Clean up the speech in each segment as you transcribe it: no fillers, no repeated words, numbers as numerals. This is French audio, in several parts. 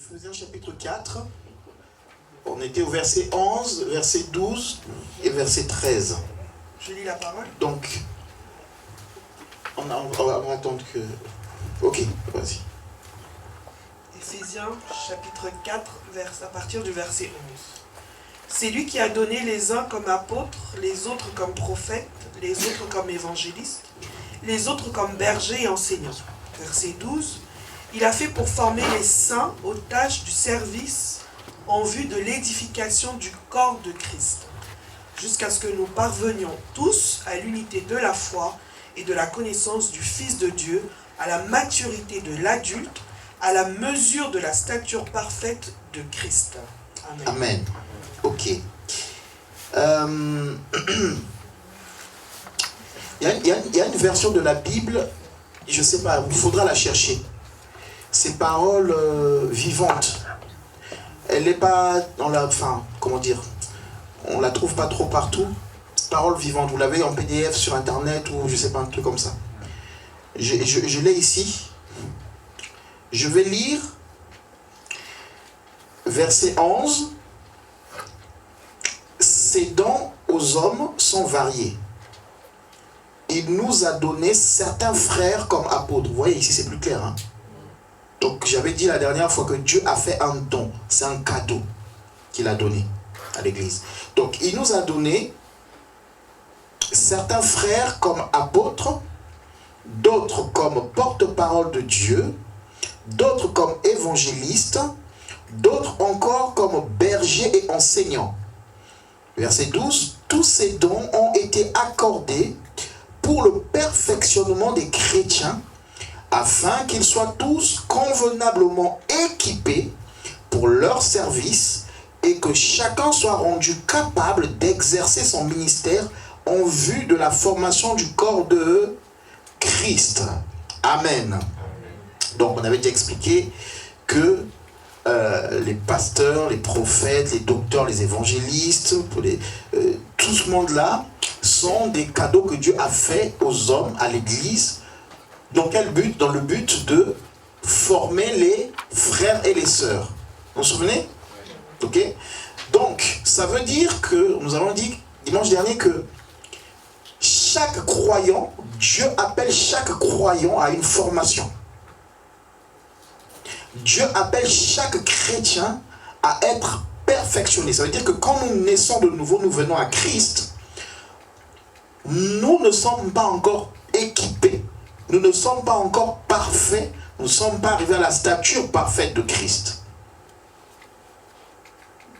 Éphésiens chapitre 4, on était au verset 11, verset 12 et verset 13. Je lis la parole. Donc, on va attendre que... Ok, vas-y. Éphésiens chapitre 4, à partir du verset 11. C'est lui qui a donné les uns comme apôtres, les autres comme prophètes, les autres comme évangélistes, les autres comme bergers et enseignants. Verset 12. Il a fait pour former les saints aux tâches du service en vue de l'édification du corps de Christ, jusqu'à ce que nous parvenions tous à l'unité de la foi et de la connaissance du Fils de Dieu, à la maturité de l'adulte, à la mesure de la stature parfaite de Christ. Amen. Amen. Ok. Il y a une version de la Bible, je ne sais pas, il faudra la chercher. Ces paroles vivantes. Elle n'est pas, comment dire, on la trouve pas trop partout. Paroles vivantes, vous l'avez en PDF sur internet ou je sais pas, un truc comme ça. Je l'ai ici. Je vais lire verset 11. Ses dons aux hommes sont variés. Il nous a donné certains frères comme apôtres. Vous voyez, ici c'est plus clair. Hein? Donc j'avais dit la dernière fois que Dieu a fait un don. C'est un cadeau qu'il a donné à l'église. Donc il nous a donné certains frères comme apôtres, d'autres comme porte-parole de Dieu, d'autres comme évangélistes, d'autres encore comme bergers et enseignants. Verset 12, tous ces dons ont été accordés pour le perfectionnement des chrétiens, afin qu'ils soient tous convenablement équipés pour leur service et que chacun soit rendu capable d'exercer son ministère en vue de la formation du corps de Christ. Amen. Donc on avait déjà expliqué que les pasteurs, les prophètes, les docteurs, les évangélistes, tout ce monde-là sont des cadeaux que Dieu a fait aux hommes, à l'église. Dans quel but? Dans le but de former les frères et les sœurs. Vous vous souvenez? Ok. Donc, ça veut dire que, nous avons dit dimanche dernier que chaque croyant, Dieu appelle chaque croyant à une formation. Dieu appelle chaque chrétien à être perfectionné. Ça veut dire que quand nous naissons de nouveau, nous venons à Christ, nous ne sommes pas encore équipés. Nous ne sommes pas encore parfaits. Nous ne sommes pas arrivés à la stature parfaite de Christ.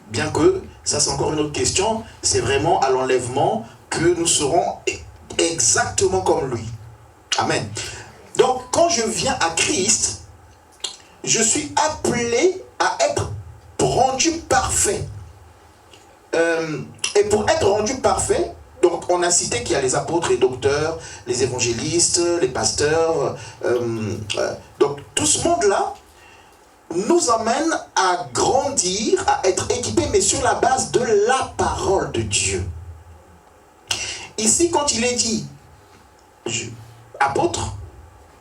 Bien que, ça c'est encore une autre question, c'est vraiment à l'enlèvement que nous serons exactement comme lui. Amen. Donc, quand je viens à Christ, je suis appelé à être rendu parfait. Et pour être rendu parfait, donc on a cité qu'il y a les apôtres, les docteurs, les évangélistes, les pasteurs. Donc tout ce monde-là nous amène à grandir, à être équipés, mais sur la base de la parole de Dieu. Ici, quand il est dit apôtre,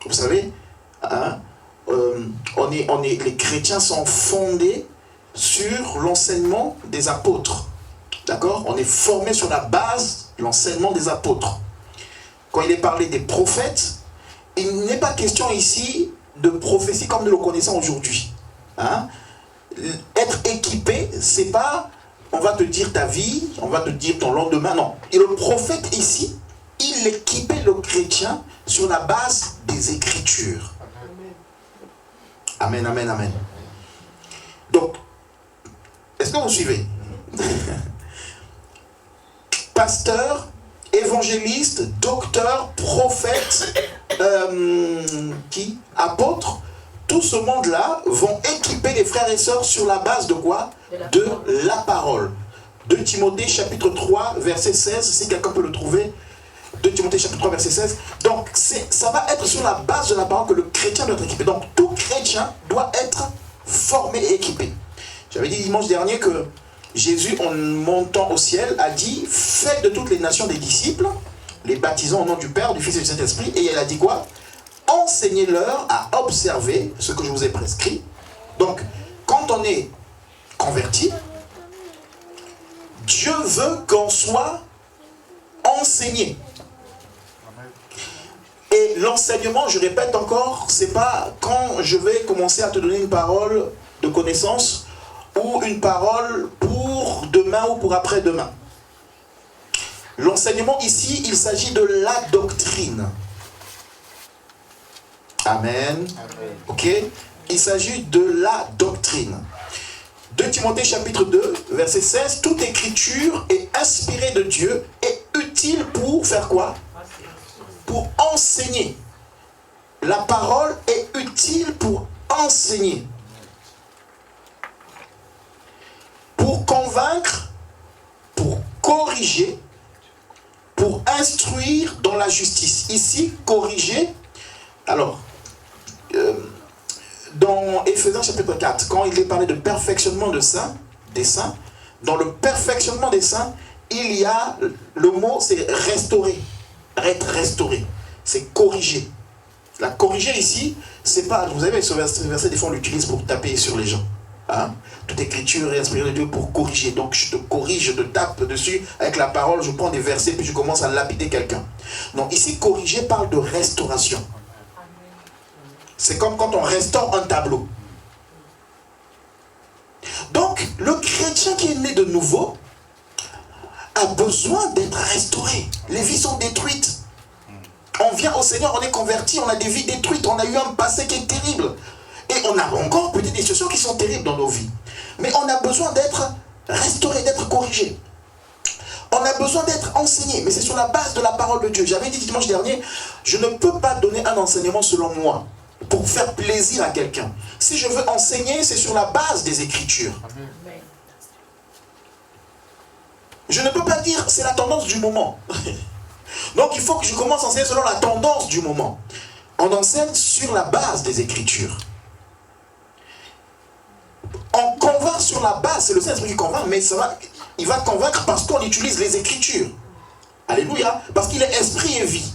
vous savez, hein, les chrétiens sont fondés sur l'enseignement des apôtres. D'accord? On est formé sur la base de l'enseignement des apôtres. Quand il est parlé des prophètes, il n'est pas question ici de prophétie comme nous le connaissons aujourd'hui. Hein? Être équipé, c'est pas on va te dire ta vie, on va te dire ton lendemain, non. Et le prophète ici, il équipait le chrétien sur la base des Écritures. Amen, amen, amen. Donc, est-ce que vous suivez? Pasteur, évangéliste, docteur, prophète, apôtre, tout ce monde-là vont équiper les frères et sœurs sur la base de quoi? De la parole. 2 Timothée chapitre 3 verset 16, si quelqu'un peut le trouver. 2 Timothée chapitre 3 verset 16. Donc ça va être sur la base de la parole que le chrétien doit être équipé. Donc tout chrétien doit être formé et équipé. J'avais dit dimanche dernier que Jésus, en montant au ciel, a dit « Faites de toutes les nations des disciples, les baptisant au nom du Père, du Fils et du Saint-Esprit. » Et elle a dit quoi? « Enseignez-leur à observer ce que je vous ai prescrit. » Donc, quand quand on est converti, Dieu veut qu'on soit enseigné. Et l'enseignement, je répète encore, c'est pas quand je vais commencer à te donner une parole de connaissance ou une parole pour demain ou pour après-demain. L'enseignement ici, il s'agit de la doctrine. Amen. Ok? Il s'agit de la doctrine. 2 Timothée chapitre 2, verset 16, toute écriture est inspirée de Dieu et utile pour faire quoi? Pour enseigner. La parole est utile pour enseigner. Pour convaincre, pour corriger, pour instruire dans la justice. Ici, corriger. Alors, dans Éphésiens chapitre 4, quand il est parlé de perfectionnement des saints, dans le perfectionnement des saints, il y a le mot, c'est restaurer. Être restauré, c'est corriger. La corriger ici, c'est pas, vous savez, ce verset, des fois on l'utilise pour taper sur les gens. Hein? Toute écriture est inspirée de Dieu pour corriger. Donc je te corrige, je te tape dessus avec la parole, je prends des versets, puis je commence à lapider quelqu'un. Donc ici, corriger parle de restauration. C'est comme quand on restaure un tableau. Donc, le chrétien qui est né de nouveau a besoin d'être restauré. Les vies sont détruites. On vient au Seigneur, on est converti, on a des vies détruites, on a eu un passé qui est terrible. Et on a encore peut-être des situations qui sont terribles dans nos vies. Mais on a besoin d'être restauré, d'être corrigé. On a besoin d'être enseigné, mais c'est sur la base de la parole de Dieu. J'avais dit dimanche dernier, je ne peux pas donner un enseignement selon moi, pour faire plaisir à quelqu'un. Si je veux enseigner, c'est sur la base des Écritures. Je ne peux pas dire, c'est la tendance du moment. Donc il faut que je commence à enseigner selon la tendance du moment. On enseigne sur la base des Écritures. On convainc sur la base, c'est le Saint-Esprit qui convainc, mais il va convaincre parce qu'on utilise les Écritures. Alléluia. Parce qu'il est esprit et vie.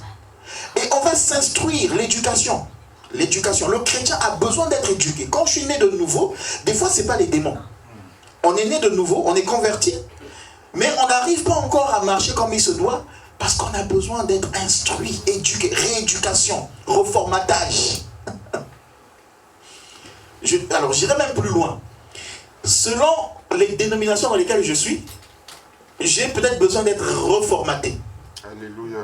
Et on va s'instruire, l'éducation. L'éducation. Le chrétien a besoin d'être éduqué. Quand je suis né de nouveau, des fois, ce n'est pas les démons. On est né de nouveau, on est converti, mais on n'arrive pas encore à marcher comme il se doit parce qu'on a besoin d'être instruit, éduqué, rééducation, reformatage. Alors, j'irai même plus loin. Selon les dénominations dans lesquelles je suis, j'ai peut-être besoin d'être reformaté. Alléluia.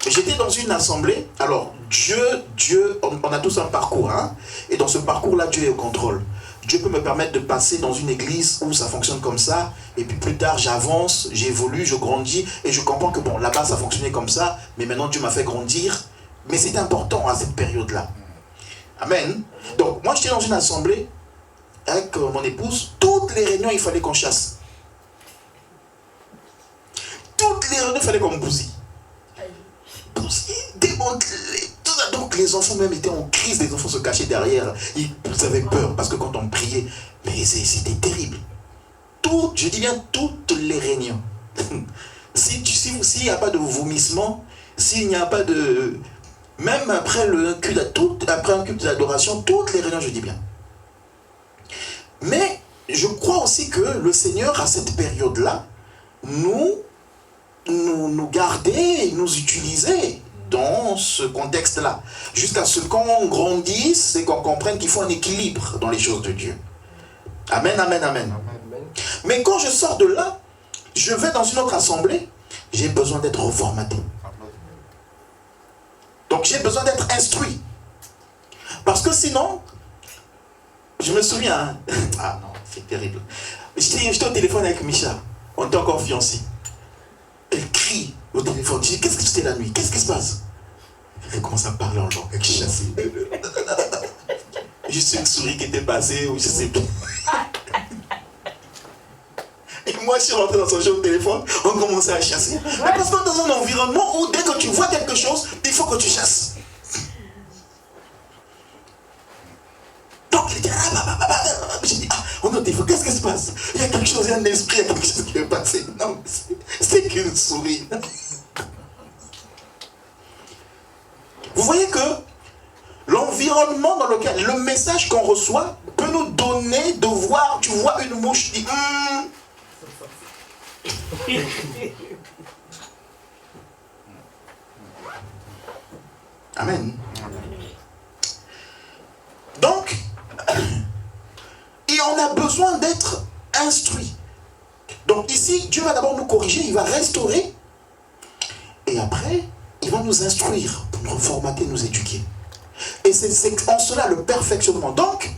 J'étais dans une assemblée, alors Dieu, on a tous un parcours, hein, et dans ce parcours-là, Dieu est au contrôle. Dieu peut me permettre de passer dans une église où ça fonctionne comme ça, et puis plus tard, j'avance, j'évolue, je grandis, et je comprends que bon, là-bas, ça fonctionnait comme ça, mais maintenant, Dieu m'a fait grandir, mais c'est important à cette période-là. Amen. Donc, moi, j'étais dans une assemblée avec mon épouse, toutes les réunions, il fallait qu'on chasse. Toutes les réunions, il fallait qu'on bousille. Démanteler, tout ça. Donc les enfants même étaient en crise, les enfants se cachaient derrière, ils avaient peur parce que quand on priait, mais c'était terrible. Je dis bien toutes les réunions. S'il n'y a pas de vomissement, s'il n'y a pas de... Même après un culte d'adoration, toutes les réunions, je dis bien. Mais je crois aussi que le Seigneur, à cette période-là, nous garder, nous utiliser dans ce contexte-là, jusqu'à ce qu'on grandisse et qu'on comprenne qu'il faut un équilibre dans les choses de Dieu. Amen, amen, amen. Mais quand je sors de là, je vais dans une autre assemblée, j'ai besoin d'être reformaté. Donc j'ai besoin d'être instruit. Parce que sinon, je me souviens, ah non, c'est terrible. J'étais au téléphone avec Micha, on était encore fiancés. Elle crie au téléphone. Je dis, qu'est-ce que c'était la nuit? Qu'est-ce qui se passe? Elle commence à parler en langue avec chassé. Juste une souris qui était passée, ou je sais plus. Et moi, je suis rentré dans son jeu au téléphone, on commençait à chasser. Mais parce qu'on est dans un environnement où dès que tu vois quelque chose, il faut que tu chasses. Donc, il dit, j'ai dit, on a dit, qu'est-ce qui se passe? Il y a quelque chose, il y a un esprit, il y a quelque chose qui est passé. Non, c'est qu'une souris. Vous voyez que l'environnement dans lequel, le message qu'on reçoit peut peut nous donner de voir, tu vois une mouche, tu dis, Amen. Donc, et on a besoin d'être instruit. Donc ici, Dieu va d'abord nous corriger, il va restaurer, et après, il va nous instruire, pour nous reformater, nous éduquer. Et c'est en cela le perfectionnement. Donc,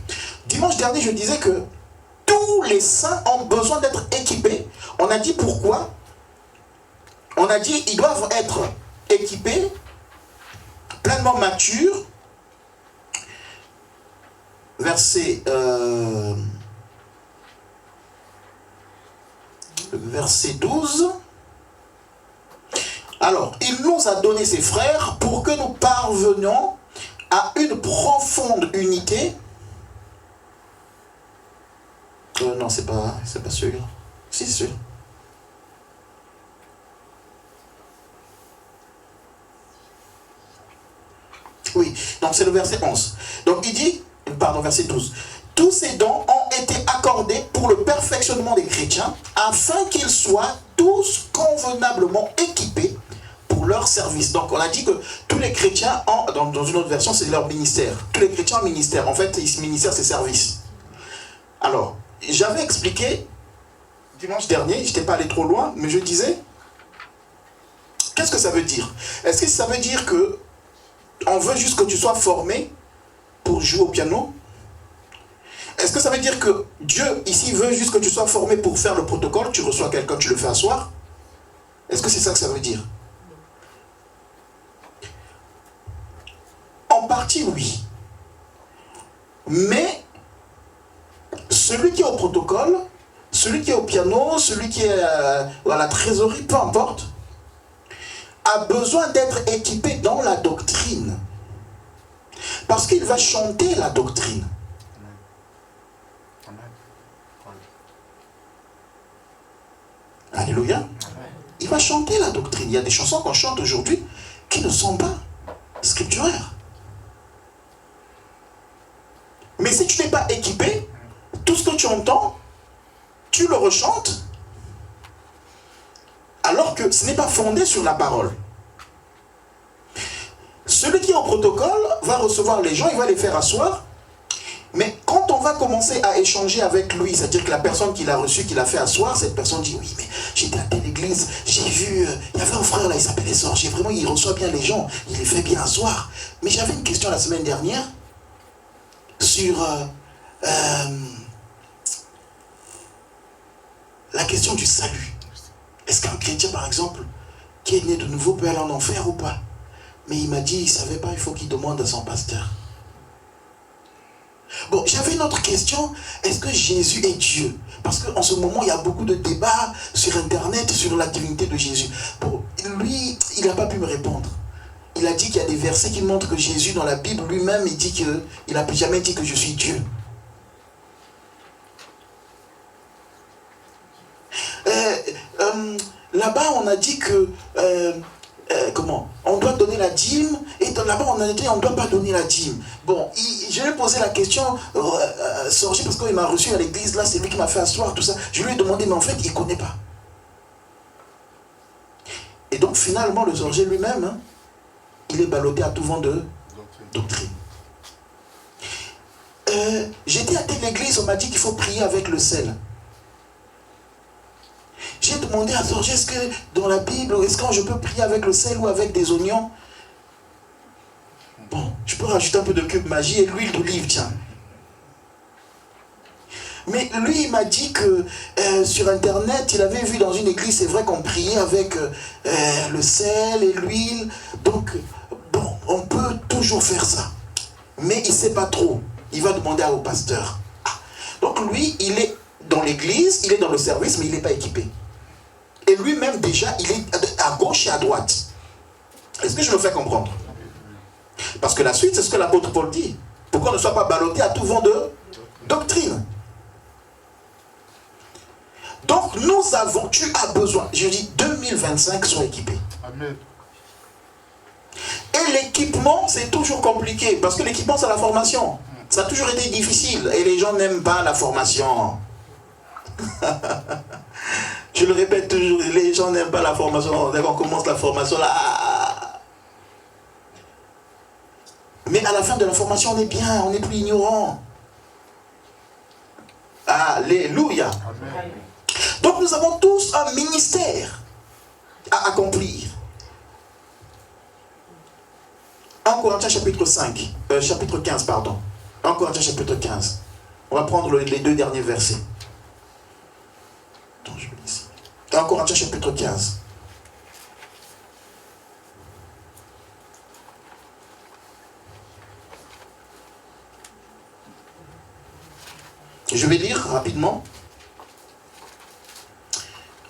dimanche dernier, je disais que tous les saints ont besoin d'être équipés. On a dit pourquoi. On a dit ils doivent être équipés, pleinement matures. Verset 12. Alors, il nous a donné ses frères pour que nous parvenions à une profonde unité. Non, c'est pas celui-là. Si, c'est celui-là. Oui, donc c'est le verset 11. Donc il dit, pardon, verset 12. Tous ces dons ont été accordés pour le perfectionnement des chrétiens, afin qu'ils soient tous convenablement équipés pour leur service. Donc on a dit que tous les chrétiens ont, dans une autre version, c'est leur ministère. Tous les chrétiens ont ministère. En fait, ministère, c'est service. Alors, j'avais expliqué, dimanche dernier, je n'étais pas allé trop loin, mais je disais, qu'est-ce que ça veut dire? Est-ce que ça veut dire que on veut juste que tu sois formé pour jouer au piano? Est-ce que ça veut dire que Dieu, ici, veut juste que tu sois formé pour faire le protocole, tu reçois quelqu'un, tu le fais asseoir? Est-ce que c'est ça que ça veut dire? En partie, oui. Mais, celui qui est au protocole, celui qui est au piano, celui qui est à la trésorerie, peu importe, a besoin d'être équipé dans la doctrine. Parce qu'il va chanter la doctrine. Alléluia. Il va chanter la doctrine. Il y a des chansons qu'on chante aujourd'hui qui ne sont pas scripturaires. Mais si tu n'es pas équipé, tout ce que tu entends, tu le rechantes, alors que ce n'est pas fondé sur la parole. Celui qui est au protocole va recevoir les gens, il va les faire asseoir. Mais quand on va commencer à échanger avec lui, c'est-à-dire que la personne qui l'a reçu, qui l'a fait asseoir, cette personne dit, oui, mais j'étais à telle église, j'ai vu, il y avait un frère là, il s'appelait Sorge, vraiment, il reçoit bien les gens, il les fait bien asseoir. Mais j'avais une question la semaine dernière sur la question du salut. Est-ce qu'un chrétien, par exemple, qui est né de nouveau peut aller en enfer ou pas? Mais il m'a dit, il ne savait pas, il faut qu'il demande à son pasteur. Bon, j'avais une autre question. Est-ce que Jésus est Dieu? Parce qu'en ce moment, il y a beaucoup de débats sur Internet sur la divinité de Jésus. Bon, lui, il n'a pas pu me répondre. Il a dit qu'il y a des versets qui montrent que Jésus, dans la Bible, lui-même, il dit qu'il n'a jamais dit que je suis Dieu. Là-bas, on a dit que... comment? On doit donner la dîme, et là-bas on a dit on ne doit pas donner la dîme. Bon, je lui ai posé la question, Sorgi, parce qu'il m'a reçu à l'église, là c'est lui qui m'a fait asseoir, tout ça. Je lui ai demandé, mais en fait il ne connaît pas. Et donc finalement le Sorgi lui-même, hein, il est ballotté à tout vent de doctrine. J'étais à telle église, on m'a dit qu'il faut prier avec le sel. J'ai demandé à Sorge, est-ce que dans la Bible, est-ce que je peux prier avec le sel ou avec des oignons? Bon, je peux rajouter un peu de cube magie et l'huile d'olive, tiens. Mais lui, il m'a dit que sur Internet, il avait vu dans une église, c'est vrai qu'on priait avec le sel et l'huile. Donc, bon, on peut toujours faire ça. Mais il ne sait pas trop. Il va demander au pasteur. Donc lui, il est dans l'église, il est dans le service, mais il n'est pas équipé. Et lui-même déjà, il est à gauche et à droite. Est-ce que je me fais comprendre? Parce que la suite, c'est ce que l'apôtre Paul dit. Pourquoi on ne soit pas ballotté à tout vent de doctrine? Donc nous avons, tu as besoin, je dis 2025, sois équipés. Amen. Et l'équipement, c'est toujours compliqué. Parce que l'équipement, c'est la formation. Ça a toujours été difficile et les gens n'aiment pas la formation. Je le répète toujours, les gens n'aiment pas la formation. Dès qu'on commence la formation, là... Mais à la fin de la formation, on est bien, on n'est plus ignorant. Alléluia. Amen. Donc nous avons tous un ministère à accomplir. 1 Corinthiens chapitre 15, pardon. 1 Corinthiens chapitre 15. On va prendre les deux derniers versets. Attends, je vais ici. 1 Corinthiens chapitre 15. Je vais lire rapidement.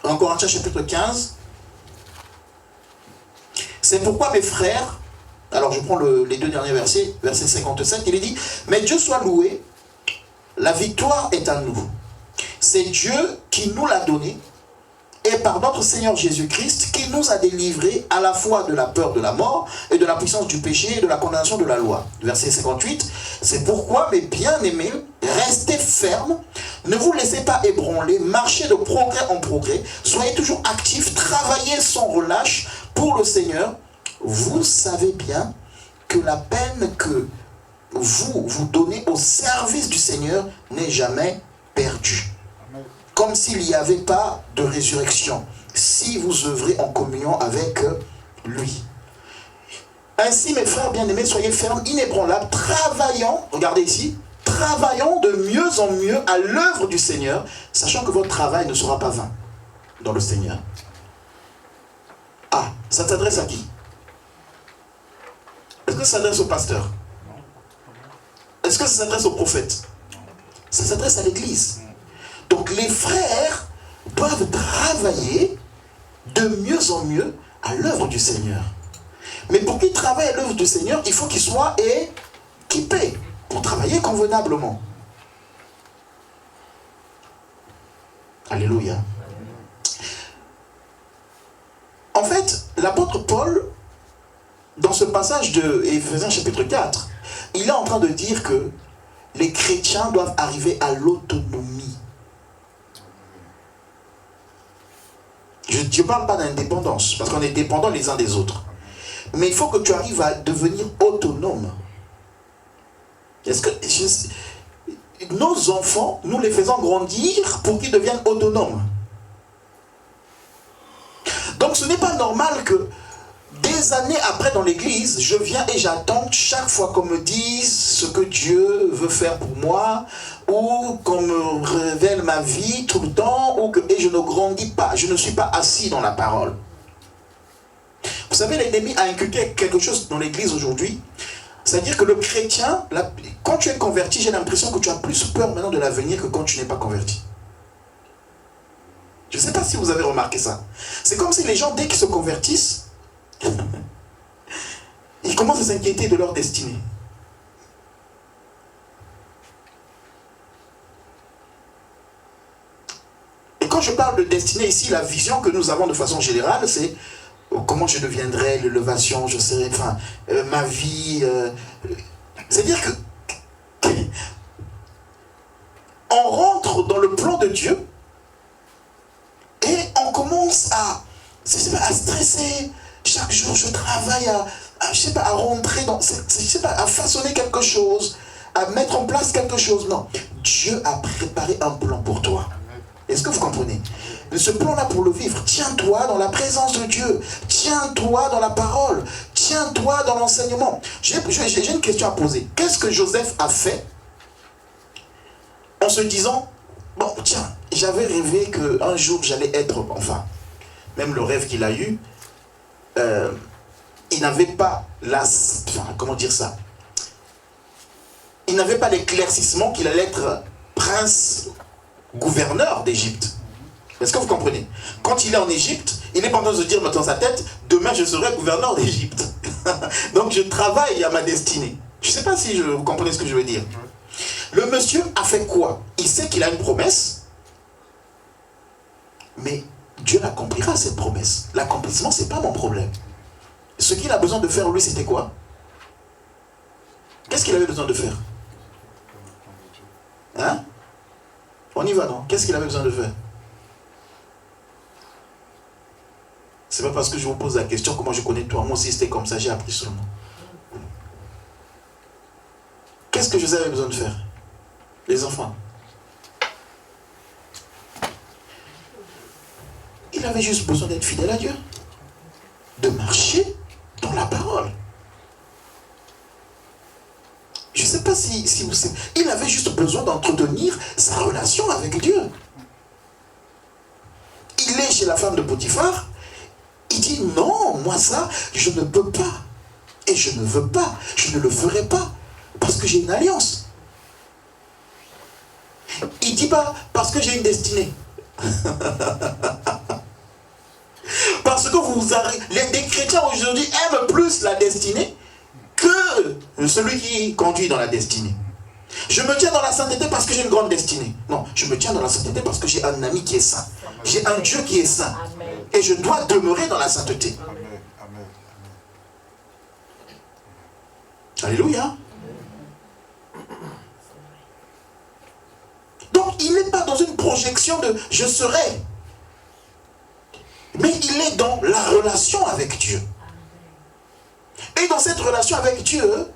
1 Corinthiens chapitre 15. C'est pourquoi mes frères, alors je prends les deux derniers versets, verset 57, il est dit, mais Dieu soit loué, la victoire est à nous. C'est Dieu qui nous l'a donné, et par notre Seigneur Jésus-Christ, qui nous a délivrés à la fois de la peur de la mort, et de la puissance du péché, et de la condamnation de la loi. Verset 58, c'est pourquoi, mes bien-aimés, restez fermes, ne vous laissez pas ébranler, marchez de progrès en progrès, soyez toujours actifs, travaillez sans relâche pour le Seigneur. Vous savez bien que la peine que vous donnez au service du Seigneur n'est jamais perdue. Comme s'il n'y avait pas de résurrection, si vous œuvrez en communion avec lui. Ainsi, mes frères bien-aimés, soyez fermes, inébranlables, travaillant, regardez ici, travaillant de mieux en mieux à l'œuvre du Seigneur, sachant que votre travail ne sera pas vain dans le Seigneur. Ah, ça s'adresse à qui? Est-ce que ça s'adresse au pasteur? Est-ce que ça s'adresse au prophète? Ça s'adresse à l'église. Donc les frères doivent travailler de mieux en mieux à l'œuvre du Seigneur. Mais pour qu'ils travaillent à l'œuvre du Seigneur, il faut qu'ils soient équipés pour travailler convenablement. Alléluia. En fait, l'apôtre Paul, dans ce passage de Éphésiens chapitre 4, il est en train de dire que les chrétiens doivent arriver à l'autonomie. Je ne parle pas d'indépendance, parce qu'on est dépendants les uns des autres. Mais il faut que tu arrives à devenir autonome. Est-ce que nos enfants, nous les faisons grandir pour qu'ils deviennent autonomes? Donc ce n'est pas normal que des années après dans l'église, je viens et j'attends chaque fois qu'on me dise ce que Dieu veut faire pour moi, ou qu'on me révèle ma vie tout le temps, et je ne grandis pas, je ne suis pas assis dans la parole. Vous savez, l'ennemi a inculqué quelque chose dans l'église aujourd'hui, c'est-à-dire que le chrétien, quand tu es converti, j'ai l'impression que tu as plus peur maintenant de l'avenir que quand tu n'es pas converti. Je ne sais pas si vous avez remarqué ça. C'est comme si les gens, dès qu'ils se convertissent, ils commencent à s'inquiéter de leur destinée. Et quand je parle de destinée ici, la vision que nous avons de façon générale, c'est comment je deviendrai, l'élévation, je serai, enfin, ma vie. C'est-à-dire que on rentre dans le plan de Dieu et on commence à stresser. Chaque jour, je travaille à rentrer dans, à façonner quelque chose, à mettre en place quelque chose. Non, Dieu a préparé un plan pour toi. Est-ce que vous comprenez? Ce plan-là, pour le vivre, tiens-toi dans la présence de Dieu. Tiens-toi dans la parole. Tiens-toi dans l'enseignement. J'ai une question à poser. Qu'est-ce que Joseph a fait en se disant, bon, tiens, j'avais rêvé qu'un jour j'allais être, enfin, même le rêve qu'il a eu, il n'avait pas comment dire ça? Il n'avait pas l'éclaircissement qu'il allait être prince gouverneur d'Égypte. Est-ce que vous comprenez? Quand il est en Égypte, il n'est pas en train de se dire dans sa tête, demain je serai gouverneur d'Égypte. Donc je travaille à ma destinée. Je ne sais pas si vous comprenez ce que je veux dire. Le monsieur a fait quoi? Il sait qu'il a une promesse, mais Dieu l'accomplira cette promesse. L'accomplissement, ce n'est pas mon problème. Ce qu'il a besoin de faire, lui, c'était quoi? Qu'est-ce qu'il avait besoin de faire? y va, non? Qu'est-ce qu'il avait besoin de faire? C'est pas parce que je vous pose la question comment je connais toi. Moi aussi c'était comme ça, j'ai appris seulement. Qu'est-ce que Joseph avait besoin de faire? Les enfants. Il avait juste besoin d'être fidèle à Dieu. De marcher dans la parole. Je ne sais pas si vous savez. Il avait juste besoin d'entretenir sa relation avec Dieu. Il est chez la femme de Potiphar. Il dit non, moi ça, je ne peux pas. Et je ne veux pas. Je ne le ferai pas. Parce que j'ai une alliance. Il ne dit pas parce que j'ai une destinée. Parce que des chrétiens aujourd'hui aiment plus la destinée que celui qui conduit dans la destinée. Je me tiens dans la sainteté parce que j'ai une grande destinée. Non, je me tiens dans la sainteté parce que j'ai un ami qui est saint. J'ai un Dieu qui est saint. Et je dois demeurer dans la sainteté. Alléluia. Donc il n'est pas dans une projection de « je serai ». Mais il est dans la relation avec Dieu. Et dans cette relation avec Dieu,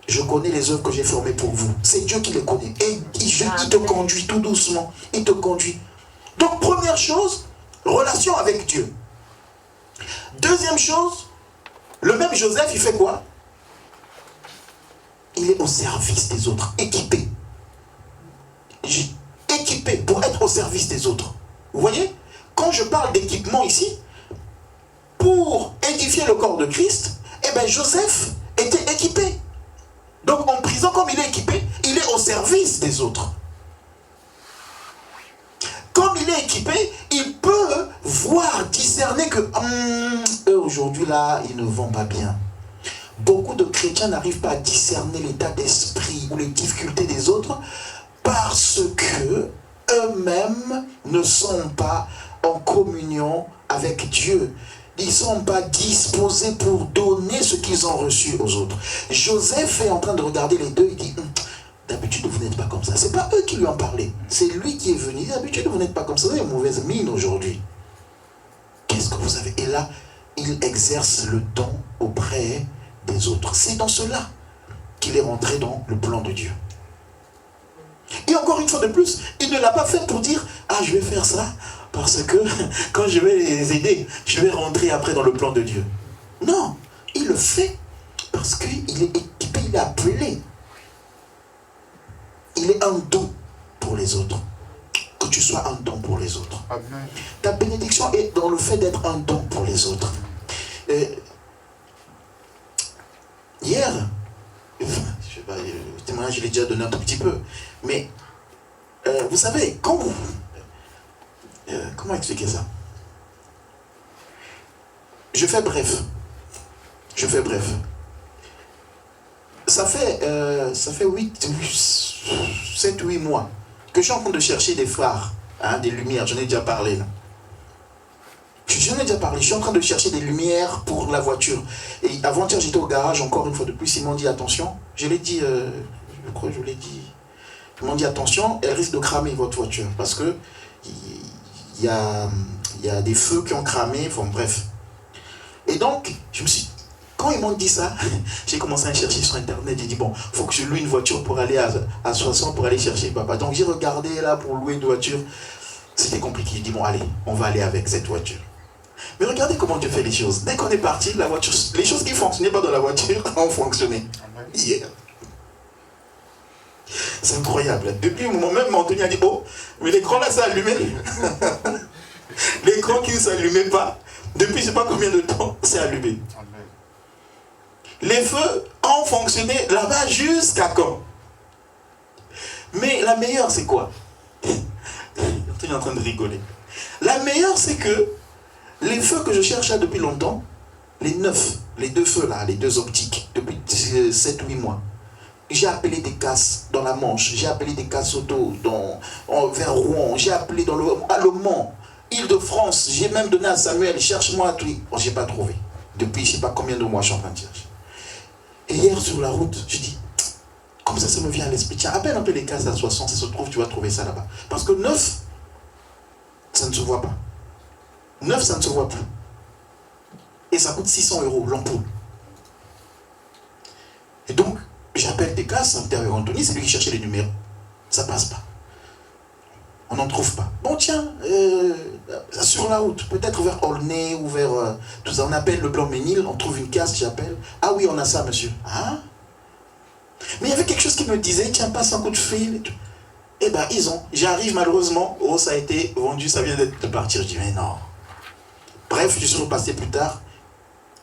je connais les œuvres que j'ai formées pour vous. C'est Dieu qui les connaît. Et il te conduit tout doucement. Il te conduit. Donc première chose, relation avec Dieu. Deuxième chose, le même Joseph, il fait quoi? Il est au service des autres, équipé. Équipé pour être au service des autres. Vous voyez? Quand je parle d'équipement ici, pour édifier le corps de Christ, eh bien Joseph était équipé. Donc en prison, comme il est équipé, il est au service des autres. Comme il est équipé, il peut voir, discerner que eux aujourd'hui là, ils ne vont pas bien. Beaucoup de chrétiens n'arrivent pas à discerner l'état d'esprit ou les difficultés des autres parce que eux-mêmes ne sont pas en communion avec Dieu. Ils ne sont pas disposés pour donner ce qu'ils ont reçu aux autres. Joseph est en train de regarder les deux, il dit, d'habitude vous n'êtes pas comme ça. Ce n'est pas eux qui lui ont parlé, c'est lui qui est venu. D'habitude vous n'êtes pas comme ça, vous avez une mauvaise mine aujourd'hui. Qu'est-ce que vous avez? Et là, il exerce le don auprès des autres. C'est dans cela qu'il est rentré dans le plan de Dieu. Et encore une fois de plus, il ne l'a pas fait pour dire, ah je vais faire ça, parce que quand je vais les aider, je vais rentrer après dans le plan de Dieu. Non, il le fait parce qu'il est équipé, il est appelé. Il est un don pour les autres. Que tu sois un don pour les autres. Amen. Ta bénédiction est dans le fait d'être un don pour les autres. Hier, je sais pas, le témoignage je l'ai déjà donné un tout petit peu, mais vous savez, quand vous... comment expliquer ça? Je fais bref. Ça fait 7-8 mois que je suis en train de chercher des phares, hein, des lumières. J'en ai déjà parlé là. Je suis en train de chercher des lumières pour la voiture. Et avant-hier, j'étais au garage, encore une fois de plus, ils m'ont dit attention. Je l'ai dit, je crois que je l'ai dit. Ils m'ont dit attention, elle risque de cramer votre voiture. Parce que il y a des feux qui ont cramé, enfin bref. Et donc, quand ils m'ont dit ça, j'ai commencé à chercher sur internet, j'ai dit bon, il faut que je loue une voiture pour aller à 60 pour aller chercher papa. Donc j'ai regardé là pour louer une voiture, c'était compliqué, j'ai dit bon allez, on va aller avec cette voiture. Mais regardez comment Dieu fait les choses. Dès qu'on est parti, la voiture, les choses qui ne fonctionnaient pas dans la voiture ont fonctionné. Hier. C'est incroyable. Depuis le moment même, Anthony a dit oh, mais l'écran là s'est allumé. L'écran qui ne s'allumait pas, depuis je ne sais pas combien de temps, c'est allumé. Les feux ont fonctionné là-bas jusqu'à quand? Mais la meilleure, c'est quoi? Anthony est en train de rigoler. La meilleure, c'est que les feux que je cherche là depuis longtemps, les 9, les 2 feux là, les 2 optiques, depuis 7-8 mois, j'ai appelé des casses dans la Manche, j'ai appelé des casses auto vers Rouen, j'ai appelé dans le Mans, Île-de-France, j'ai même donné à Samuel, cherche-moi à tout. Bon, je n'ai pas trouvé. Depuis je ne sais pas combien de mois je suis en train de chercher. Et hier sur la route, je dis, Comme ça me vient à l'esprit. Tiens, appelle un peu les cases à 60, ça se trouve, tu vas trouver ça là-bas. Parce que 9, ça ne se voit pas. 9, ça ne se voit pas. Et ça coûte 600 € l'ampoule. Et donc, j'appelle des cases, Saint-Pierre Anthony, c'est lui qui cherchait les numéros. Ça passe pas. On n'en trouve pas. Bon, tiens, sur la route, peut-être vers Aulnay ou vers tout ça, on appelle le Blanc-Ménil, on trouve une case, j'appelle. Ah oui, on a ça, monsieur. Ah. Mais il y avait quelque chose qui me disait, tiens, passe un coup de fil. Eh bien, ils ont. J'arrive malheureusement, oh, ça a été vendu, ça vient de partir. Je dis, mais non. Bref, je suis repassé plus tard.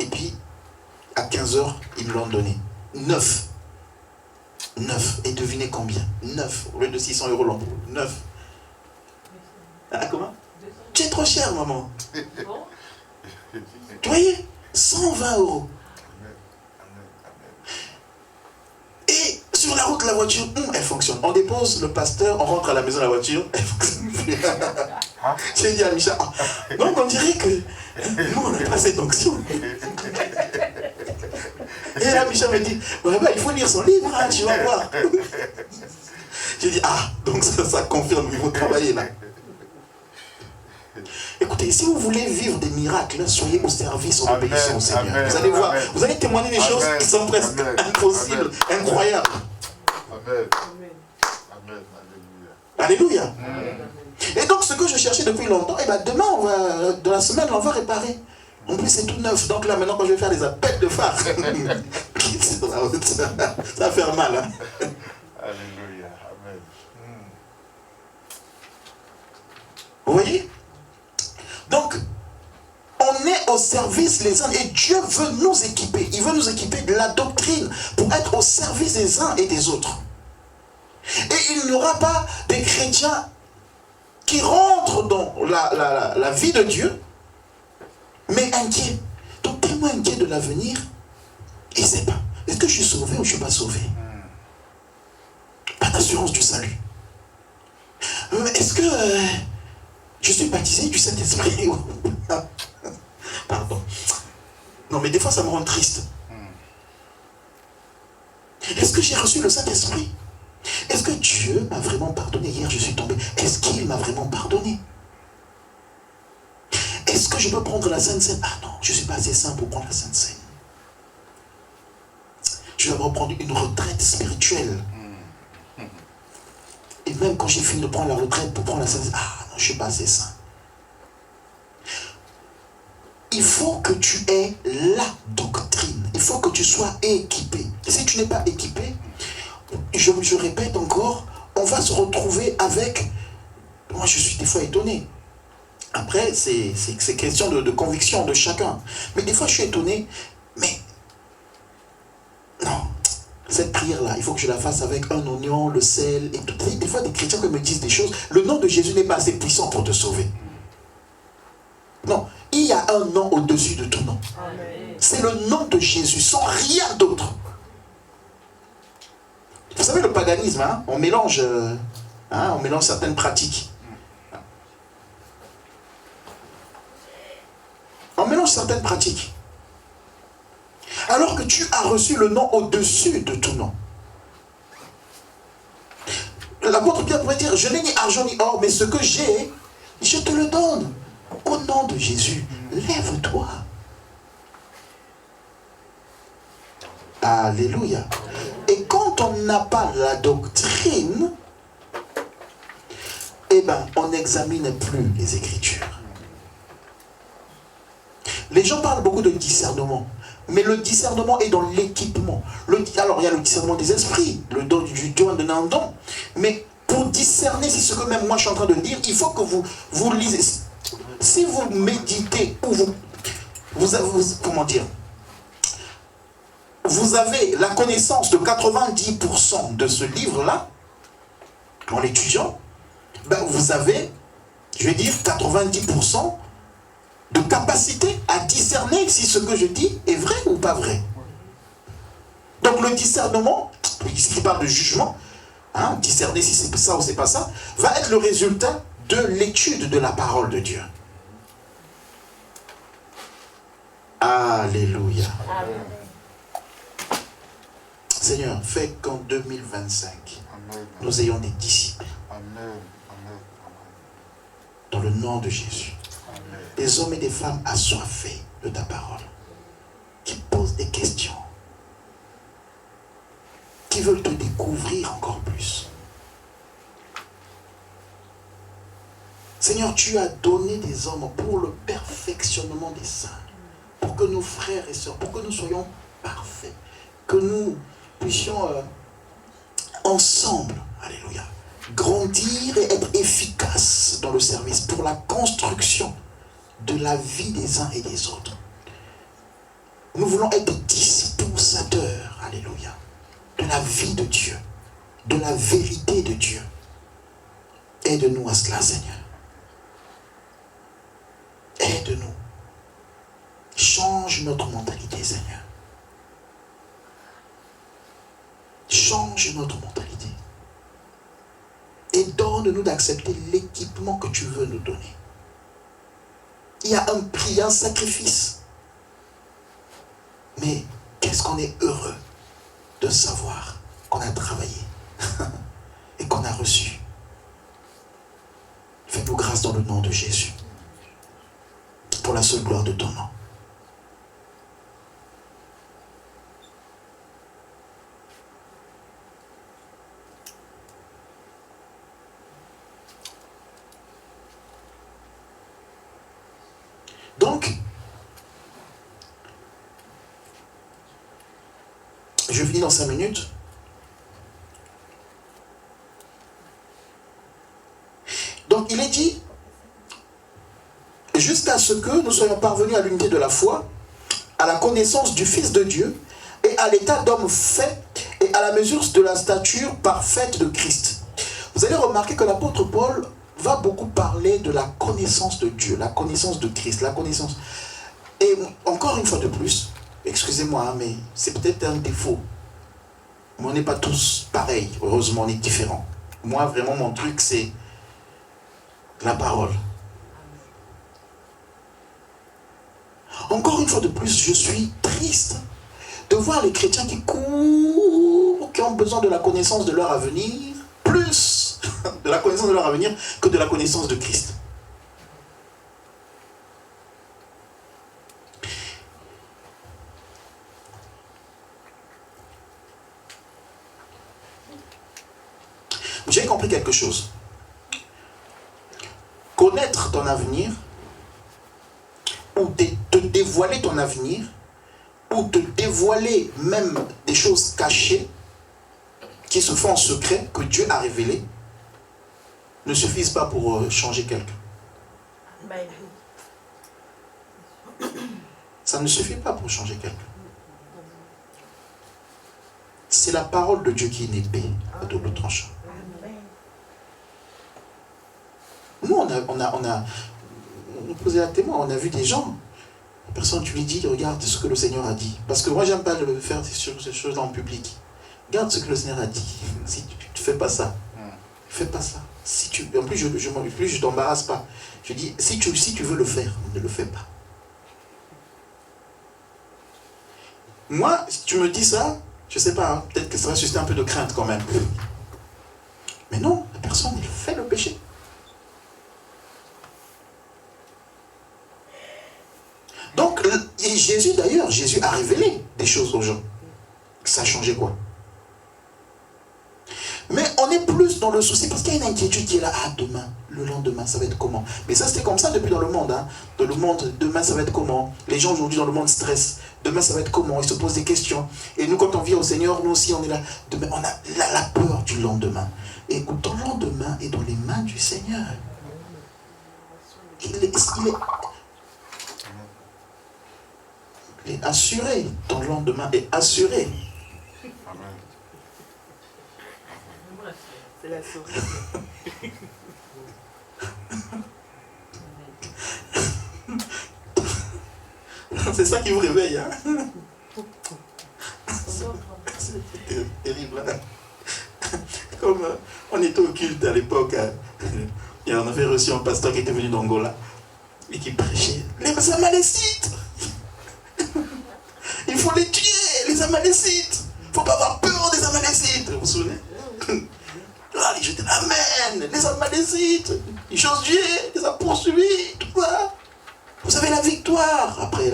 Et puis, à 15 h, ils me l'ont donné. 9. 9. Et devinez combien? 9. Au lieu de 600 € l'ampoule. 9. Ah, comment? Tu es trop cher, maman. Tu voyez? 120 €. Et sur la route, la voiture, elle fonctionne. On dépose le pasteur, on rentre à la maison, la voiture, elle fonctionne plus. J'ai dit à Micha, donc on dirait que nous, on n'a pas cette onction. Et là, Micha me dit, ouais, bah, il faut lire son livre, hein, tu vas voir. J'ai dit, ah, donc ça confirme, il faut travailler là. Écoutez, si vous voulez vivre des miracles, soyez au service, en obéissant au Seigneur. Amen, vous allez voir, vous allez témoigner des choses qui sont presque impossibles, incroyables. Amen. Amen. Alléluia. Amen. Et donc, ce que je cherchais depuis longtemps, et ben demain, dans la semaine, on va réparer. En plus, c'est tout neuf. Donc là, maintenant, quand je vais faire des appels de phare, ça va faire mal. Hein? Alléluia. Amen. Vous voyez? Donc, on est au service les uns et Dieu veut nous équiper. Il veut nous équiper de la doctrine pour être au service des uns et des autres. Et il n'y aura pas des chrétiens qui rentrent dans la vie de Dieu, mais inquiets. Donc, tellement inquiets de l'avenir, il ne sait pas. Est-ce que je suis sauvé ou je ne suis pas sauvé? Pas d'assurance du salut. Est-ce que je suis baptisé du Saint-Esprit? Pardon. Non, mais des fois, ça me rend triste. Est-ce que j'ai reçu le Saint-Esprit? Est-ce que Dieu m'a vraiment pardonné? Hier, je suis tombé. Est-ce qu'il m'a vraiment pardonné? Est-ce que je peux prendre la Sainte Seine? Ah non, je ne suis pas assez saint pour prendre la Sainte Seine. Je vais reprendre une retraite spirituelle. Et même quand j'ai fini de prendre la retraite pour prendre la Sainte Seine, ah non, je ne suis pas assez saint. Il faut que tu aies la doctrine. Il faut que tu sois équipé. Et si tu n'es pas équipé, je répète encore, on va se retrouver avec... Moi, je suis des fois étonné. Après, c'est question de conviction de chacun. Mais des fois, je suis étonné. Mais non, cette prière-là, il faut que je la fasse avec un oignon, le sel et tout. Des fois, des chrétiens qui me disent des choses. Le nom de Jésus n'est pas assez puissant pour te sauver. Non, il y a un nom au-dessus de tout nom. C'est le nom de Jésus, sans rien d'autre. Vous savez, le paganisme, hein, on mélange certaines pratiques. On mélange certaines pratiques. Alors que tu as reçu le nom au-dessus de tout nom. L'apôtre Pierre pourrait dire, je n'ai ni argent ni or, mais ce que j'ai, je te le donne. Au nom de Jésus, lève-toi. Alléluia. Et quand on n'a pas la doctrine, eh bien, on n'examine plus les Écritures. Les gens parlent beaucoup de discernement, mais le discernement est dans l'équipement. Alors, il y a le discernement des esprits, le don du Dieu en donnant un don, mais pour discerner, c'est ce que même moi je suis en train de dire, il faut que vous lisez. Si vous méditez, ou comment dire, vous avez la connaissance de 90% de ce livre-là, en l'étudiant, ben vous avez, je vais dire, 90% de capacité à discerner si ce que je dis est vrai ou pas vrai. Donc le discernement, qui parle de jugement, hein, discerner si c'est ça ou c'est pas ça, va être le résultat de l'étude de la parole de Dieu. Alléluia. Amen. Seigneur, fais qu'en 2025, Amen. nous ayons des disciples. Amen. Dans le nom de Jésus. Amen. Des hommes et des femmes assoiffés de ta parole. Qui posent des questions. Qui veulent te découvrir encore plus. Seigneur, tu as donné des hommes pour le perfectionnement des saints. Pour que nos frères et sœurs, pour que nous soyons parfaits. Que nous puissions ensemble, alléluia, grandir et être efficaces dans le service pour la construction de la vie des uns et des autres. Nous voulons être dispensateurs, alléluia, de la vie de Dieu, de la vérité de Dieu. Aide-nous à cela, Seigneur. Aide-nous. Change notre mentalité, Seigneur. Change notre mentalité. Et donne-nous d'accepter l'équipement que tu veux nous donner. Il y a un prix, un sacrifice. Mais qu'est-ce qu'on est heureux de savoir qu'on a travaillé et qu'on a reçu. Fais-nous grâce dans le nom de Jésus. Pour la seule gloire de ton nom. Donc, je finis dans 5 minutes. Donc, il est dit, jusqu'à ce que nous soyons parvenus à l'unité de la foi, à la connaissance du Fils de Dieu, et à l'état d'homme fait, et à la mesure de la stature parfaite de Christ. Vous allez remarquer que l'apôtre Paul va beaucoup parler de la connaissance de Dieu, la connaissance de Christ, la connaissance. Et encore une fois de plus, excusez-moi, mais c'est peut-être un défaut. Mais on n'est pas tous pareils, heureusement on est différents. Moi vraiment mon truc c'est la parole. Encore une fois de plus, je suis triste de voir les chrétiens qui courent, qui ont besoin de la connaissance de leur avenir, plus de la connaissance de leur avenir que de la connaissance de Christ. J'ai compris quelque chose. Connaître ton avenir, ou te dévoiler ton avenir, ou te dévoiler même des choses cachées qui se font en secret, que Dieu a révélées, ne suffisent pas pour changer quelqu'un. Ça ne suffit pas pour changer quelqu'un. C'est la parole de Dieu qui est une épée à double tranchant. Nous, on a posé la témoin, on a vu des gens. La personne, tu lui dis, regarde ce que le Seigneur a dit. Parce que moi, j'aime pas le faire sur ces choses en public. Regarde ce que le Seigneur a dit. Si tu ne fais pas ça, fais pas ça. Si tu, en plus, je t'embarrasse pas. Je dis, si tu veux le faire, ne le fais pas. Moi, si tu me dis ça, je sais pas, hein, peut-être que ça va susciter un peu de crainte quand même. Mais non, la personne, elle fait le péché. Donc, et Jésus d'ailleurs, Jésus a révélé des choses aux gens. Ça a changé quoi? Mais on est plus dans le souci, parce qu'il y a une inquiétude qui est là. Ah, demain, le lendemain, ça va être comment? Mais ça, c'était comme ça depuis dans le monde. Hein. Dans le monde, demain, ça va être comment? Les gens aujourd'hui dans le monde stressent. Demain, ça va être comment? Ils se posent des questions. Et nous, quand on vient au Seigneur, nous aussi, on est là. Demain, on a la peur du lendemain. Et ton lendemain est dans les mains du Seigneur. Il est assuré. Ton lendemain est assuré. C'est la souris. C'est ça qui vous réveille, hein? C'est terrible, hein? Comme on était au culte à l'époque, et on avait reçu un pasteur qui était venu d'Angola et qui prêchait les Amalécites. Il faut les tuer, les Amalécites. Il ne faut pas avoir peur Amalécites, vous vous souvenez? Ah, ils jetaient Amen, les Amalécites, Josué les a poursuivis, tout ça. Vous avez la victoire. Après, il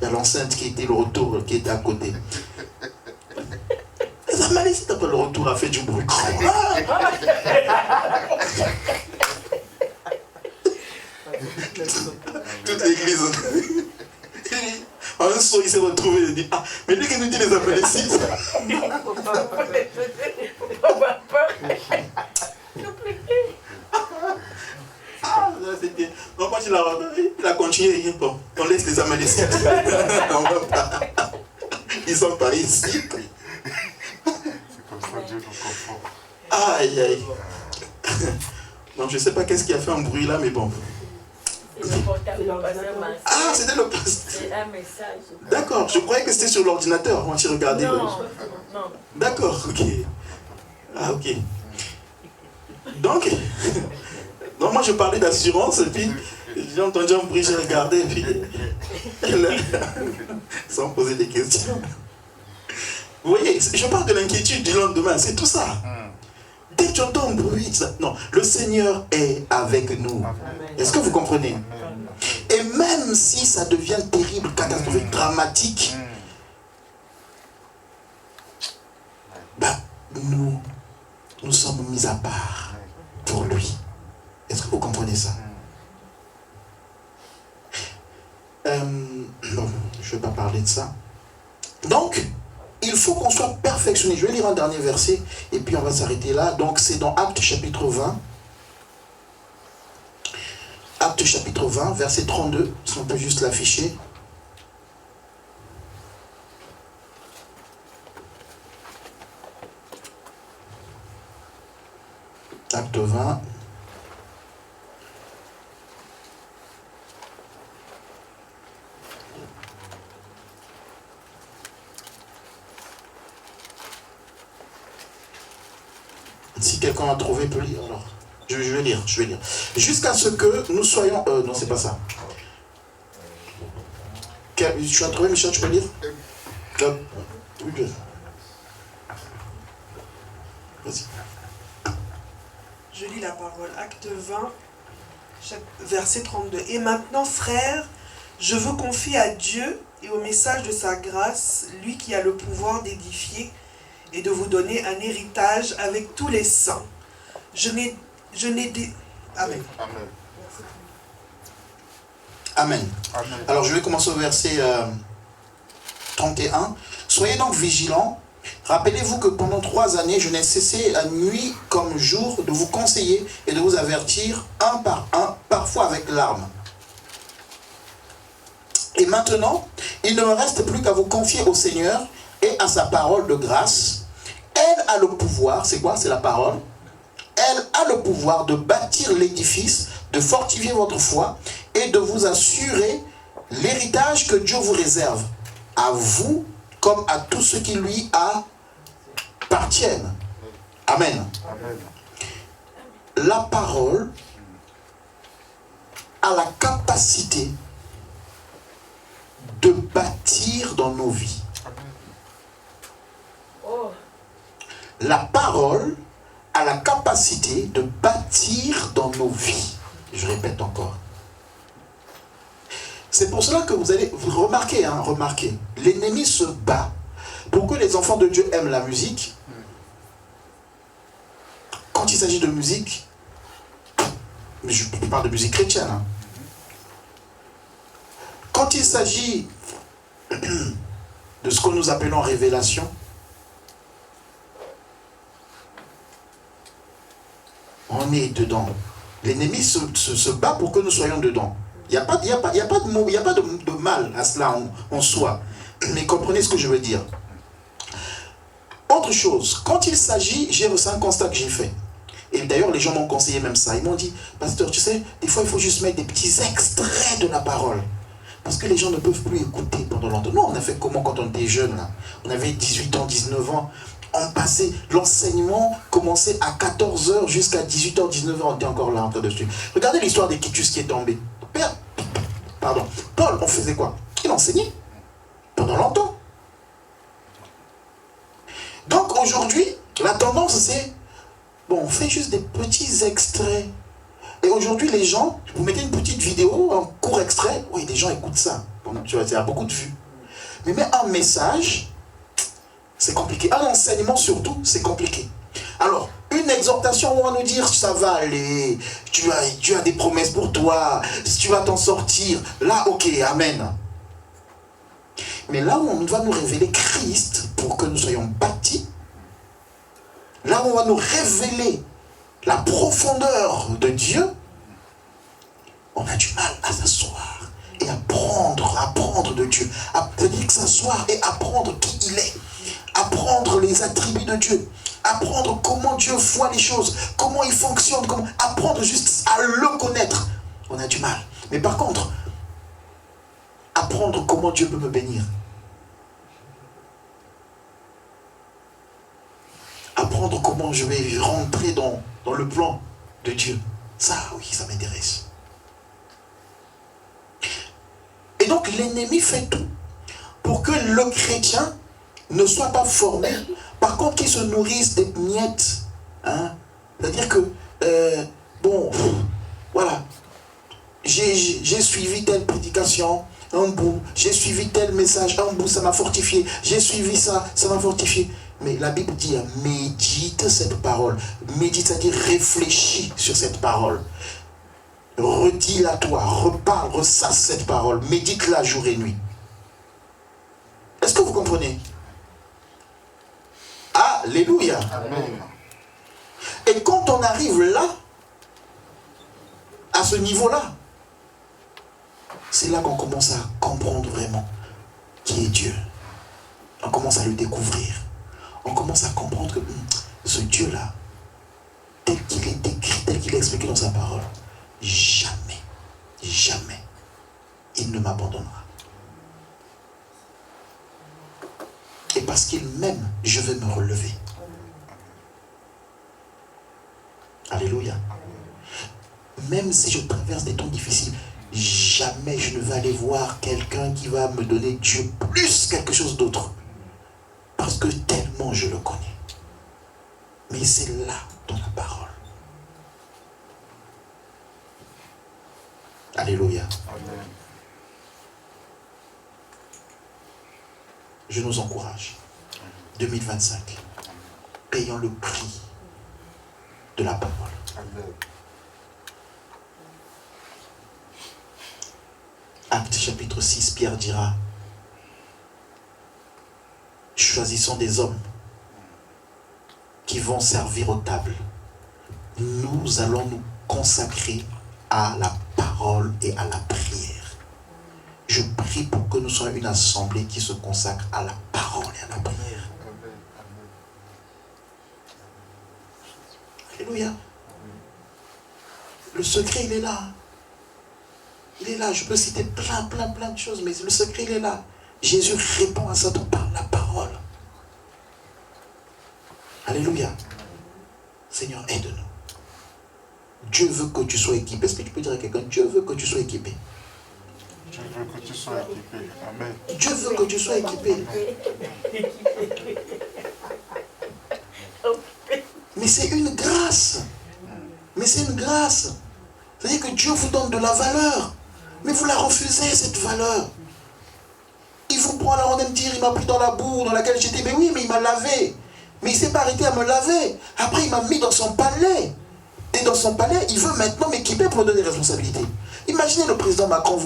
y a l'enceinte qui était le retour, qui était à côté. Les Amalécites, après le retour, a fait du bruit. Toute l'église. Un soir, il s'est retrouvé, il dit, ah, mais lui qui nous dit les Amalécites. Donc quand il a continué, bon, on laisse les Amalécites. On va pas. Ils sont pas ici. C'est comme ça Dieu nous confond. Aïe, aïe. Donc je sais pas qu'est-ce qui a fait un bruit là, mais bon. Ah, c'était le poste. C'est un message. D'accord, je croyais que c'était sur l'ordinateur. Moi, j'ai regardé. Non, non. D'accord, ok. Ah, ok. Donc moi, je parlais d'assurance, et puis j'ai entendu un bruit, j'ai regardé, et puis sans poser des questions. Vous voyez, je parle de l'inquiétude du lendemain, c'est tout ça. Dès que tu entends un bruit, non, le Seigneur est avec nous. Est-ce que vous comprenez? Et même si ça devient terrible, catastrophique, dramatique, ben, nous sommes mis à part pour lui. Est-ce que vous comprenez ça? Bon, je ne vais pas parler de ça. Donc, il faut qu'on soit perfectionné. Je vais lire un dernier verset et puis on va s'arrêter là. Donc, c'est dans Actes chapitre 20. Actes chapitre 20, verset 32. Si on peut juste l'afficher. Acte 20. Si quelqu'un a trouvé, peut lire. Alors, je vais lire. Jusqu'à ce que nous soyons... non, c'est pas ça. Tu as trouvé, Michel, tu peux lire? Oui, vas-y. Je lis la parole. Acte 20, verset 32. Et maintenant, frères, je vous confie à Dieu et au message de sa grâce, lui qui a le pouvoir d'édifier et de vous donner un héritage avec tous les saints. Amen. Amen. Alors je vais commencer au verset 31. Soyez donc vigilants. Rappelez-vous que pendant 3 années, je n'ai cessé à nuit comme jour de vous conseiller et de vous avertir un par un, parfois avec larmes. Et maintenant, il ne me reste plus qu'à vous confier au Seigneur et à sa parole de grâce. Elle a le pouvoir, c'est quoi? C'est la parole. Elle a le pouvoir de bâtir l'édifice, de fortifier votre foi et de vous assurer l'héritage que Dieu vous réserve, à vous comme à tous ceux qui lui appartiennent. Amen. Amen. La parole a la capacité de bâtir dans nos vies. Oh, La parole a la capacité de bâtir dans nos vies. Je répète encore. C'est pour cela que vous allez remarquer, l'ennemi se bat pour que les enfants de Dieu aiment la musique. Quand il s'agit de musique, mais je parle de musique chrétienne. Quand il s'agit de ce que nous appelons révélation, on est dedans. L'ennemi se bat pour que nous soyons dedans. Il n'y a pas de mal à cela en soi. Mais comprenez ce que je veux dire. Autre chose, quand il s'agit, c'est un constat que j'ai fait. Et d'ailleurs, les gens m'ont conseillé même ça. Ils m'ont dit, pasteur, tu sais, des fois, il faut juste mettre des petits extraits de la parole. Parce que les gens ne peuvent plus écouter pendant longtemps. Nous, on a fait comment quand on était jeunes là? On avait 18 ans, 19 ans. On passait, l'enseignement commençait à 14h jusqu'à 18h, 19h, on était encore là en train de suivre. Regardez l'histoire d'Équitus qui est tombé. Paul, on faisait quoi? Il enseignait pendant longtemps. Donc aujourd'hui, la tendance c'est, bon, on fait juste des petits extraits. Et aujourd'hui, les gens, vous mettez une petite vidéo, un court extrait, oui, les gens écoutent ça. Bon, tu vois, il y a beaucoup de vues. Mais un message, c'est compliqué. Un enseignement surtout, c'est compliqué. Alors, une exhortation, on va nous dire, ça va aller, tu as des promesses pour toi, tu vas t'en sortir. Là, ok, amen. Mais là où on va nous révéler Christ pour que nous soyons bâtis, là où on va nous révéler la profondeur de Dieu, on a du mal à s'asseoir et apprendre de Dieu. C'est-à-dire que s'asseoir et apprendre qui il est, apprendre les attributs de Dieu, apprendre comment Dieu voit les choses, comment il fonctionne, apprendre juste à le connaître. On a du mal. Mais par contre, apprendre comment Dieu peut me bénir. Apprendre comment je vais rentrer dans le plan de Dieu. Ça, oui, ça m'intéresse. Et donc, l'ennemi fait tout pour que le chrétien ne soit pas formé. Par contre, qu'il se nourrisse des miettes. Hein? C'est-à-dire que, bon, voilà. J'ai suivi telle prédication, un bout. J'ai suivi tel message, un bout, ça m'a fortifié. J'ai suivi ça, ça m'a fortifié. Mais la Bible dit, médite cette parole. Médite, c'est-à-dire réfléchis sur cette parole. Redis-la toi, reparle, ressasse cette parole. Médite-la jour et nuit. Est-ce que vous comprenez? Alléluia. Amen. Et quand on arrive là, à ce niveau-là, c'est là qu'on commence à comprendre vraiment qui est Dieu. On commence à le découvrir. On commence à comprendre que ce Dieu-là, tel qu'il est décrit, tel qu'il est expliqué dans sa parole, jamais, jamais, il ne m'abandonnera. Et parce qu'il m'aime, je vais me relever. Alléluia. Même si je traverse des temps difficiles, jamais je ne vais aller voir quelqu'un qui va me donner Dieu plus quelque chose d'autre. Parce que tellement je le connais. Mais c'est là dans la parole. Alléluia. Amen. Je nous encourage. 2025. Payons le prix de la parole. Amen. Acte chapitre 6, Pierre dira, choisissons des hommes qui vont servir aux tables. Nous allons nous consacrer à la parole et à la prière. Je prie pour que nous soyons une assemblée qui se consacre à la parole et à la prière. Amen. Alléluia. Le secret, il est là. Il est là. Je peux citer plein de choses, mais le secret, il est là. Jésus répond à ça par la parole. Alléluia. Seigneur, aide-nous. Dieu veut que tu sois équipé. Est-ce que tu peux dire à quelqu'un, Dieu veut que tu sois équipé? Je veux que tu sois équipé. Amen. Dieu veut que tu sois équipé. Mais c'est une grâce. Mais c'est une grâce. C'est-à-dire que Dieu vous donne de la valeur. Mais vous la refusez, cette valeur. Il vous prend là, on aime dire, il m'a pris dans la boue dans laquelle j'étais. Mais oui, mais il m'a lavé. Mais il ne s'est pas arrêté à me laver. Après, il m'a mis dans son palais. Et dans son palais, il veut maintenant m'équiper pour me donner des responsabilités. Imaginez le président Macron,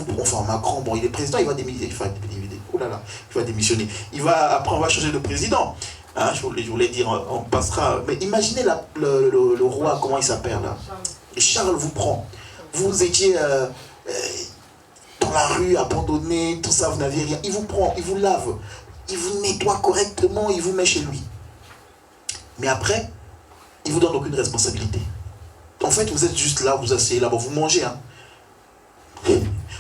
Macron, bon, il est président, il va démissionner. Oh là là, il va démissionner. Après, on va changer de président. Hein, je voulais dire, on passera. Mais imaginez le roi, comment il s'appelle là. Et Charles vous prend. Vous étiez dans la rue, abandonné, tout ça, vous n'aviez rien. Il vous prend, il vous lave, il vous nettoie correctement, il vous met chez lui. Mais après, il ne vous donne aucune responsabilité. En fait, vous êtes juste là, vous asseyez là-bas, vous mangez. Hein.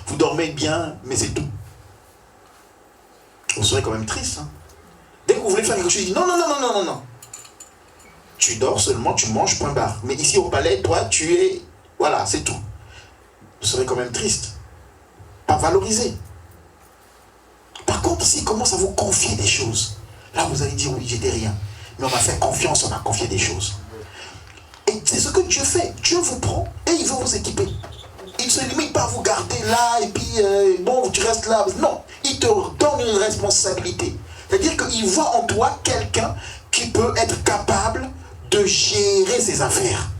Vous dormez bien, mais c'est tout. Vous serez quand même triste. Hein. Dès que vous voulez faire quelque chose, il dit non. Tu dors seulement, tu manges, point barre. Mais ici au palais, toi, tu es... Voilà, c'est tout. Vous serez quand même triste. Pas valorisé. Par contre, s'il commence à vous confier des choses, là, vous allez dire, oui, j'étais rien. Mais on m'a fait confiance, on m'a confié des choses. Et c'est ce que Dieu fait. Dieu vous prend et il veut vous équiper. Il ne se limite pas à vous garder là et puis bon, tu restes là. Non, il te donne une responsabilité. C'est-à-dire qu'il voit en toi quelqu'un qui peut être capable de gérer ses affaires.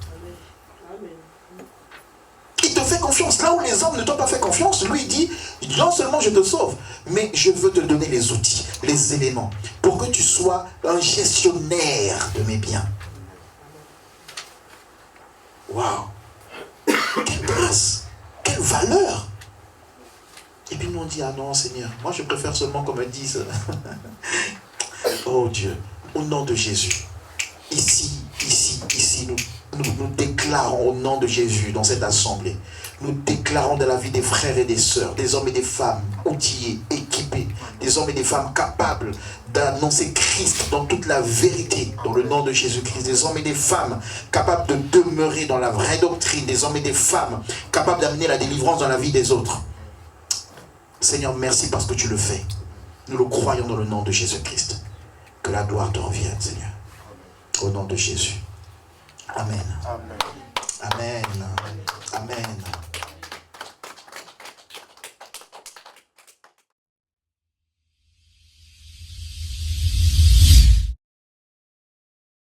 Il te fait confiance. Là où les hommes ne t'ont pas fait confiance, lui il dit, non seulement je te sauve, mais je veux te donner les outils, les éléments, pour que tu sois un gestionnaire de mes biens. Waouh! Quelle grâce! Quelle valeur! Et puis nous on dit, ah non Seigneur, moi je préfère seulement qu'on me dise, oh Dieu, au nom de Jésus, ici, nous déclarons au nom de Jésus dans cette assemblée, nous déclarons dans la vie des frères et des sœurs, des hommes et des femmes outillés, équipés, des hommes et des femmes capables d'annoncer Christ dans toute la vérité, dans le nom de Jésus-Christ, des hommes et des femmes capables de demeurer dans la vraie doctrine, des hommes et des femmes capables d'amener la délivrance dans la vie des autres. Seigneur, merci parce que tu le fais. Nous le croyons dans le nom de Jésus-Christ. Que la gloire te revienne, Seigneur. Au nom de Jésus. Amen. Amen. Amen.